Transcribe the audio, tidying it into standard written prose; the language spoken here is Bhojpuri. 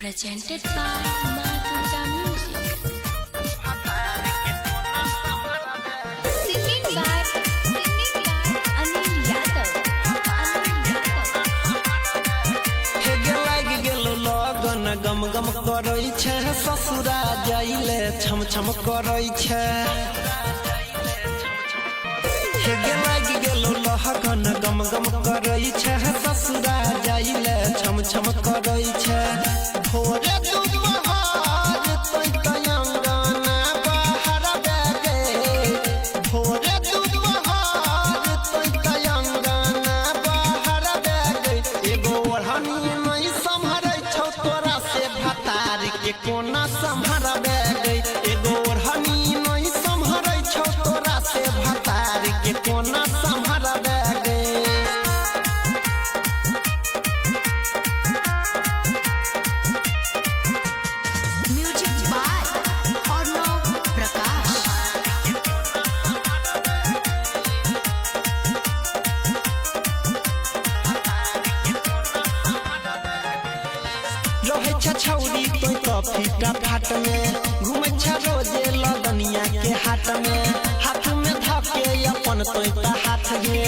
Presented by Madhuja Music. Singing by Anil Yadav. लगन गम गम करै छै ससुरा जाइले छम छम करै छै लागी गेलो लगन गम गम करै छै ससुरा जाइले छम छम करै छै भोरे दुपहर तोय कयंगना बाहर बेगे भोरे दुपहर तोय कयंगना बाहर बेगे एगो ओढ़नी नहीं संभरै छौ तोरा से भतार के कोना संभरबे गई एगो ओढ़नी नहीं संभरै छौ तोरा से भतार के कोना संभरबे गई Music by Arnav Prakash. रहे छ छौरी तोय तो फीटा फाट में घूमे छ रोजे लगनिया के हाट में धके अपन तोय त हाथ गे